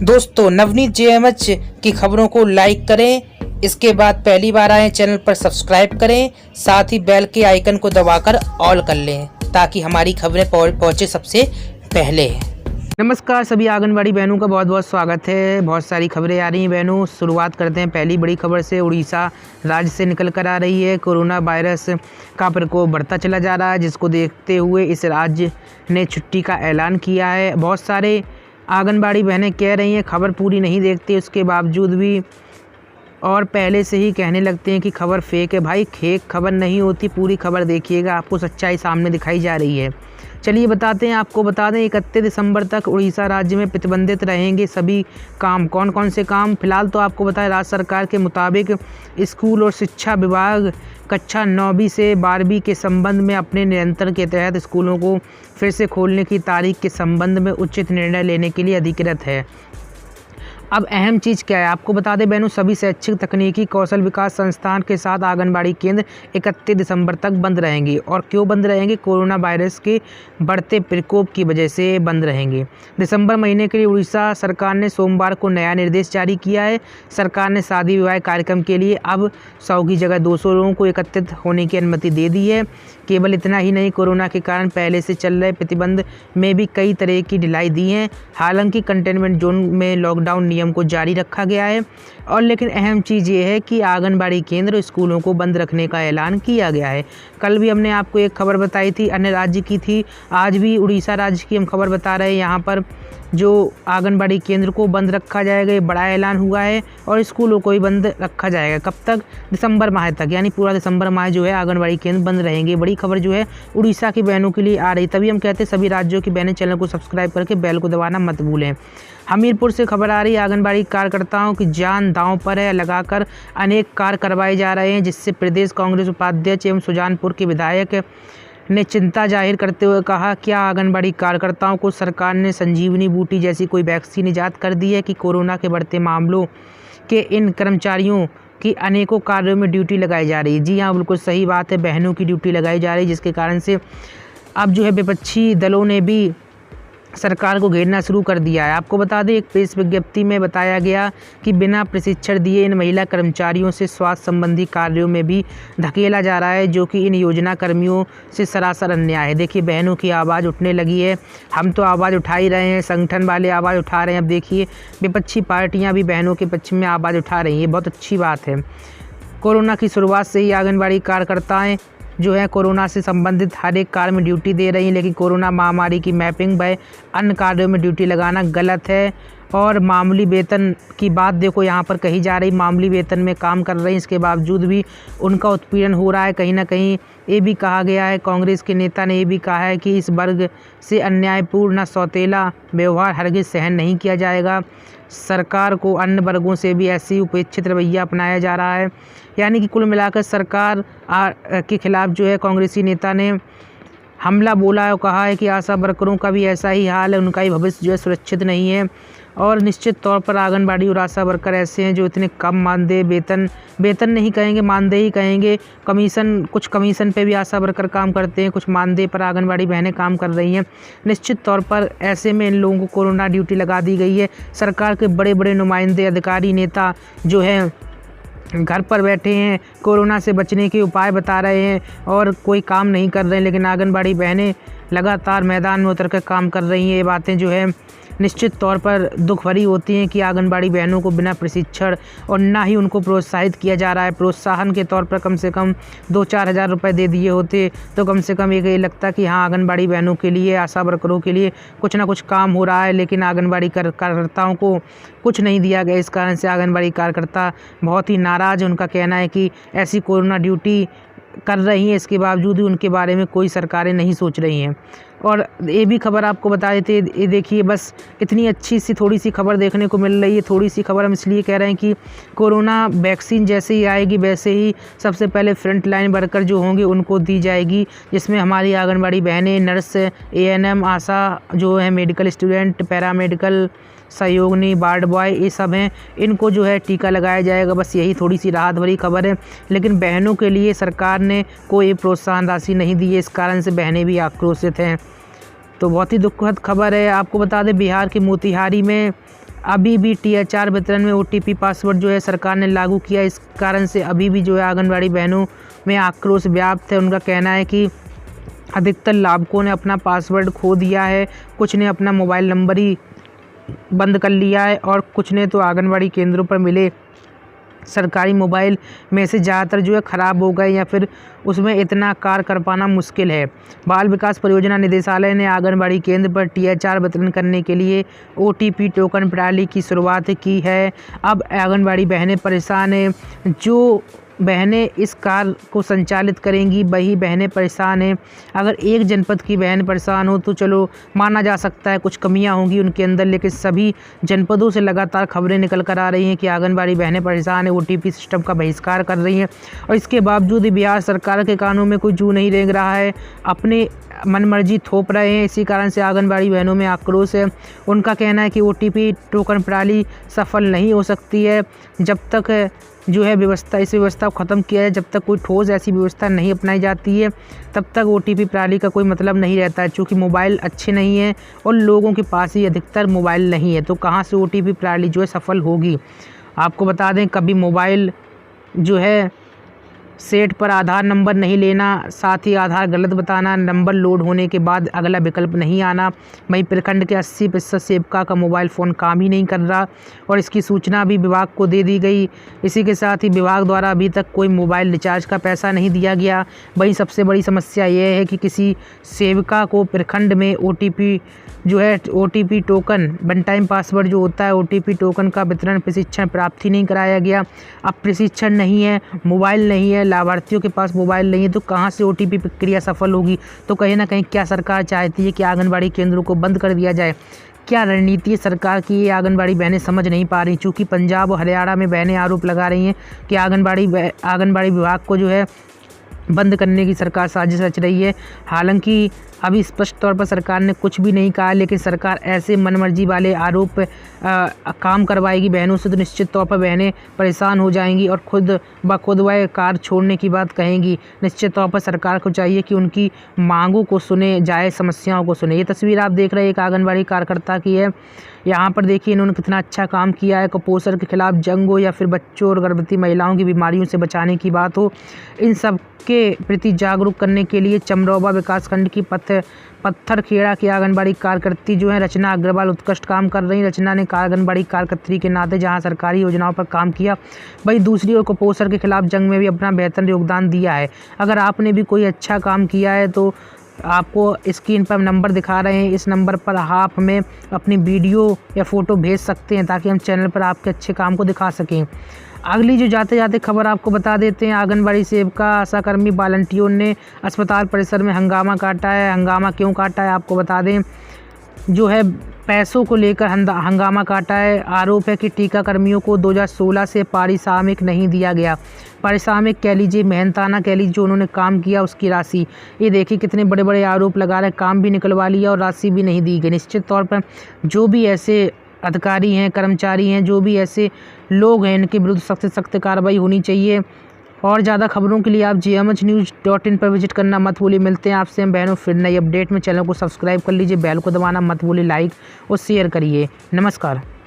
दोस्तों, नवनीत जेएमएच की खबरों को लाइक करें। इसके बाद पहली बार आए चैनल पर सब्सक्राइब करें, साथ ही बेल के आइकन को दबाकर ऑल कर लें ताकि हमारी खबरें पहुंचे सबसे पहले। नमस्कार, सभी आंगनबाड़ी बहनों का बहुत बहुत स्वागत है। बहुत सारी खबरें आ रही हैं बहनों। शुरुआत करते हैं पहली बड़ी खबर से। उड़ीसा राज्य से निकल कर आ रही है। कोरोना वायरस का प्रकोप बढ़ता चला जा रहा है, जिसको देखते हुए इस राज्य ने छुट्टी का ऐलान किया है। बहुत सारे आंगनबाड़ी बहनें कह रही हैं खबर पूरी नहीं देखती, उसके बावजूद भी और पहले से ही कहने लगते हैं कि खबर फेक है। भाई, फेक खबर नहीं होती, पूरी खबर देखिएगा, आपको सच्चाई सामने दिखाई जा रही है। चलिए बताते हैं, आपको बता दें 31 दिसंबर तक उड़ीसा राज्य में प्रतिबंधित रहेंगे सभी काम। कौन कौन से काम? फिलहाल तो आपको बताएं, राज्य सरकार के मुताबिक स्कूल और शिक्षा विभाग कक्षा 9वीं से 12वीं के संबंध में अपने नियंत्रण के तहत स्कूलों को फिर से खोलने की तारीख के संबंध में उचित निर्णय लेने के लिए अधिकृत है। अब अहम चीज़ क्या है आपको बता दें बहनों, सभी शैक्षिक तकनीकी कौशल विकास संस्थान के साथ आंगनबाड़ी केंद्र 31 दिसंबर तक बंद रहेंगे। और क्यों बंद रहेंगे? कोरोना वायरस के बढ़ते प्रकोप की वजह से बंद रहेंगे। दिसंबर महीने के लिए उड़ीसा सरकार ने सोमवार को नया निर्देश जारी किया है। सरकार ने शादी विवाह कार्यक्रम के लिए अब 100 की जगह 200 लोगों को एकत्रित होने की अनुमति दे दी है। केवल इतना ही नहीं, कोरोना के कारण पहले से चल रहे प्रतिबंध में भी कई तरह की ढिलाई दी है। हालांकि कंटेनमेंट जोन में लॉकडाउन नियम को जारी रखा गया है। और लेकिन अहम चीज़ ये है कि आंगनबाड़ी केंद्र स्कूलों को बंद रखने का ऐलान किया गया है। कल भी हमने आपको एक खबर बताई थी, अन्य राज्य की थी। आज भी उड़ीसा राज्य की हम खबर बता रहे हैं। यहाँ पर जो आंगनबाड़ी केंद्र को बंद रखा जाएगा, ये बड़ा ऐलान हुआ है। और स्कूलों को भी बंद रखा जाएगा। कब तक? दिसंबर माह तक, यानी पूरा दिसंबर माह जो है आंगनबाड़ी केंद्र बंद रहेंगे। बड़ी खबर जो है उड़ीसा की बहनों के लिए आ रही। तभी हम कहते हैं सभी राज्यों की बहनें चैनल को सब्सक्राइब करके बेल को दबाना मत भूलें। हमीरपुर से खबर आ रही है, आंगनबाड़ी कार्यकर्ताओं की जान दांव पर है, लगाकर अनेक कार्य करवाए जा रहे हैं, जिससे प्रदेश कांग्रेस उपाध्यक्ष एवं सुजानपुर के विधायक ने चिंता जाहिर करते हुए कहा, क्या आंगनबाड़ी कार्यकर्ताओं को सरकार ने संजीवनी बूटी जैसी कोई वैक्सीन ईजाद कर दी है कि कोरोना के बढ़ते मामलों के इन कर्मचारियों की अनेकों कार्यों में ड्यूटी लगाई जा रही है। जी हाँ, बिल्कुल सही बात है, बहनों की ड्यूटी लगाई जा रही है, जिसके कारण से अब जो है विपक्षी दलों ने भी सरकार को घेरना शुरू कर दिया है। आपको बता दें, एक प्रेस विज्ञप्ति में बताया गया कि बिना प्रशिक्षण दिए इन महिला कर्मचारियों से स्वास्थ्य संबंधी कार्यों में भी धकेला जा रहा है, जो कि इन योजना कर्मियों से सरासर अन्याय है। देखिए, बहनों की आवाज़ उठने लगी है। हम तो आवाज़ उठा ही रहे हैं, संगठन वाले आवाज़ उठा रहे हैं। अब देखिए, विपक्षी पार्टियाँ भी बहनों के पक्ष में आवाज़ उठा रही हैं। ये बहुत अच्छी बात है। कोरोना की शुरुआत से ही आंगनबाड़ी कार्यकर्ताएँ जो है कोरोना से संबंधित हर एक कार्य में ड्यूटी दे रही हैं, लेकिन कोरोना महामारी की मैपिंग व अन्य कार्यों में ड्यूटी लगाना गलत है। और मामूली वेतन की बात देखो यहाँ पर कही जा रही, मामूली वेतन में काम कर रही हैं, इसके बावजूद भी उनका उत्पीड़न हो रहा है। कहीं ना कहीं ये भी कहा गया है, कांग्रेस के नेता ने ये भी कहा है कि इस वर्ग से अन्यायपूर्ण सौतेला व्यवहार हरगिज सहन नहीं किया जाएगा। सरकार को अन्य वर्गों से भी ऐसी उपेक्षित रवैया अपनाया जा रहा है। यानी कि कुल मिलाकर सरकार के खिलाफ जो है कांग्रेसी नेता ने हमला बोला है और कहा है कि आशा वर्करों का भी ऐसा ही हाल है, उनका ही भविष्य जो है सुरक्षित नहीं है। और निश्चित तौर पर आंगनबाड़ी और आशा वर्कर ऐसे हैं जो इतने कम मानदेय, वेतन नहीं कहेंगे, मानदेय ही कहेंगे, कुछ कमीशन पे भी आशा वर्कर काम करते हैं, कुछ मानदेय पर आंगनबाड़ी बहनें काम कर रही हैं। निश्चित तौर पर ऐसे में इन लोगों को कोरोना ड्यूटी लगा दी गई है। सरकार के बड़े बड़े नुमाइंदे, अधिकारी, नेता जो हैं घर पर बैठे हैं, कोरोना से बचने के उपाय बता रहे हैं और कोई काम नहीं कर रहे हैं, लेकिन आंगनबाड़ी बहनें लगातार मैदान में उतर कर काम कर रही हैं। ये बातें जो है निश्चित तौर पर दुख भरी होती हैं कि आंगनबाड़ी बहनों को बिना प्रशिक्षण और ना ही उनको प्रोत्साहित किया जा रहा है। प्रोत्साहन के तौर पर कम से कम 2-4 हज़ार रुपये दे दिए होते तो कम से कम ये लगता कि हाँ, आंगनबाड़ी बहनों के लिए, आशा वर्करों के लिए कुछ ना कुछ काम हो रहा है। लेकिन आंगनबाड़ी कार्यकर्ताओं को कुछ नहीं दिया गया। इस कारण से आंगनबाड़ी कार्यकर्ता बहुत ही नाराज़। उनका कहना है कि ऐसी कोरोना ड्यूटी कर रही हैं, इसके बावजूद भी उनके बारे में कोई सरकारें नहीं सोच रही हैं। और ये भी खबर आपको बता देते, ये देखिए, बस इतनी अच्छी सी थोड़ी सी खबर देखने को मिल रही है। थोड़ी सी खबर हम इसलिए कह रहे हैं कि कोरोना वैक्सीन जैसे ही आएगी वैसे ही सबसे पहले फ्रंट लाइन वर्कर जो होंगे उनको दी जाएगी, जिसमें हमारी आंगनबाड़ी बहनें, नर्स, ANM, आशा जो है, मेडिकल स्टूडेंट, पैरामेडिकल सहयोगिनी, वार्ड बॉय, ये सब हैं, इनको जो है टीका लगाया जाएगा। बस यही थोड़ी सी राहत भरी खबर है। लेकिन बहनों के लिए सरकार ने कोई प्रोत्साहन राशि नहीं दी है, इस कारण से बहनें भी आक्रोशित हैं। तो बहुत ही दुखद खबर है। आपको बता दें, बिहार के मोतिहारी में अभी भी THR वितरण में OTP पासवर्ड जो है सरकार ने लागू किया। इस कारण से अभी भी जो है आंगनबाड़ी बहनों में आक्रोश व्याप्त है। उनका कहना है कि अधिकतर लाभुकों ने अपना पासवर्ड खो दिया है, कुछ ने अपना मोबाइल नंबर ही बंद कर लिया है और कुछ ने तो आंगनबाड़ी केंद्रों पर मिले सरकारी मोबाइल में से ज़्यादातर जो है ख़राब हो गए या फिर उसमें इतना कार्य कर पाना मुश्किल है। बाल विकास परियोजना निदेशालय ने आंगनबाड़ी केंद्र पर THR वितरण करने के लिए OTP टोकन प्रणाली की शुरुआत की है। अब आंगनबाड़ी बहनें परेशान हैं। जो बहनें इस कार्य को संचालित करेंगी वही बहनें परेशान हैं। अगर एक जनपद की बहन परेशान हो तो चलो माना जा सकता है, कुछ कमियां होंगी उनके अंदर, लेकिन सभी जनपदों से लगातार खबरें निकल कर आ रही हैं कि आंगनबाड़ी बहनें परेशान हैं, OTP सिस्टम का बहिष्कार कर रही हैं और इसके बावजूद बिहार सरकार के कानों में कोई जू नहीं रेंग रहा है, अपने मनमर्जी थोप रहे हैं। इसी कारण से आंगनबाड़ी बहनों में आक्रोश है। उनका कहना है कि OTP टोकन प्रणाली सफल नहीं हो सकती है जब तक जो है इस व्यवस्था को ख़त्म किया है। जब तक कोई ठोस ऐसी व्यवस्था नहीं अपनाई जाती है तब तक OTP प्रणाली का कोई मतलब नहीं रहता है। चूँकि मोबाइल अच्छे नहीं हैं और लोगों के पास ही अधिकतर मोबाइल नहीं है, तो कहाँ से OTP प्रणाली जो है सफल होगी। आपको बता दें, कभी मोबाइल जो है सेट पर आधार नंबर नहीं लेना, साथ ही आधार गलत बताना, नंबर लोड होने के बाद अगला विकल्प नहीं आना। वहीं प्रखंड के 80% सेवका का मोबाइल फ़ोन काम ही नहीं कर रहा और इसकी सूचना भी विभाग को दे दी गई। इसी के साथ ही विभाग द्वारा अभी तक कोई मोबाइल रिचार्ज का पैसा नहीं दिया गया। वहीं सबसे बड़ी समस्या यह है कि किसी सेविका को प्रखंड में OTP token one time password जो होता है OTP टोकन का वितरण प्रशिक्षण प्राप्त ही नहीं कराया गया। अब प्रशिक्षण नहीं है, मोबाइल नहीं है, लाभार्थियों के पास मोबाइल नहीं है, तो कहाँ से OTP प्रक्रिया सफल होगी। तो कहीं ना कहीं क्या सरकार चाहती है कि आंगनबाड़ी केंद्रों को बंद कर दिया जाए? क्या रणनीति है सरकार की, ये आंगनबाड़ी बहनें समझ नहीं पा रही। चूँकि पंजाब और हरियाणा में बहनें आरोप लगा रही हैं कि आंगनबाड़ी विभाग को जो है बंद करने की सरकार साजिश रच रही है। हालांकि अभी स्पष्ट तौर पर सरकार ने कुछ भी नहीं कहा, लेकिन सरकार ऐसे मनमर्जी वाले आरोप काम करवाएगी बहनों से तो निश्चित तौर पर बहनें परेशान हो जाएंगी और खुद वह कार छोड़ने की बात कहेंगी। निश्चित तौर पर सरकार को चाहिए कि उनकी मांगों को सुने, जायज़ समस्याओं को सुने। ये तस्वीर आप देख रहे हैं एक आंगनबाड़ी कार्यकर्ता की है। यहाँ पर देखिए इन्होंने कितना अच्छा काम किया है। कुपोषण के खिलाफ जंग हो या फिर बच्चों और गर्भवती महिलाओं की बीमारियों से बचाने की बात हो, इन सब के प्रति जागरूक करने के लिए चमरौबा विकासखंड की पत्थरखेड़ा की आंगनबाड़ी कार्यकर्ती जो है रचना अग्रवाल उत्कृष्ट काम कर रही। रचना ने आंगनबाड़ी कार्यकर्त्री के नाते जहां सरकारी योजनाओं पर काम किया, वहीं दूसरी ओर कुपोषण के खिलाफ जंग में भी अपना बेहतर योगदान दिया है। अगर आपने भी कोई अच्छा काम किया है तो आपको स्क्रीन पर नंबर दिखा रहे हैं, इस नंबर पर आप हमें अपनी वीडियो या फ़ोटो भेज सकते हैं ताकि हम चैनल पर आपके अच्छे काम को दिखा सकें। अगली जो जाते जाते खबर आपको बता देते हैं, आंगनबाड़ी सेविका आशाकर्मी वॉलंटियरों ने अस्पताल परिसर में हंगामा काटा है। हंगामा क्यों काटा है आपको बता दें, जो है पैसों को लेकर हंगामा काटा है। आरोप है कि टीकाकर्मियों को 2016 से पारिश्रमिक नहीं दिया गया। पारिश्रमिक कह लीजिए, मेहनताना कह लीजिए, जो उन्होंने काम किया उसकी राशि। ये देखिए कितने बड़े बड़े आरोप लगा रहे, काम भी निकलवा लिया और राशि भी नहीं दी गई। निश्चित तौर पर जो भी ऐसे अधिकारी हैं, कर्मचारी हैं, जो भी ऐसे लोग हैं, इनके विरुद्ध सख्त से सख्त कार्रवाई होनी चाहिए। और ज़्यादा खबरों के लिए आप gmhnews.in पर विजिट करना मत भूलिए। मिलते हैं आपसे हम बहनों फिर नई अपडेट में। चैनल को सब्सक्राइब कर लीजिए, बेल को दबाना मत भूलिए, लाइक और शेयर करिए। नमस्कार।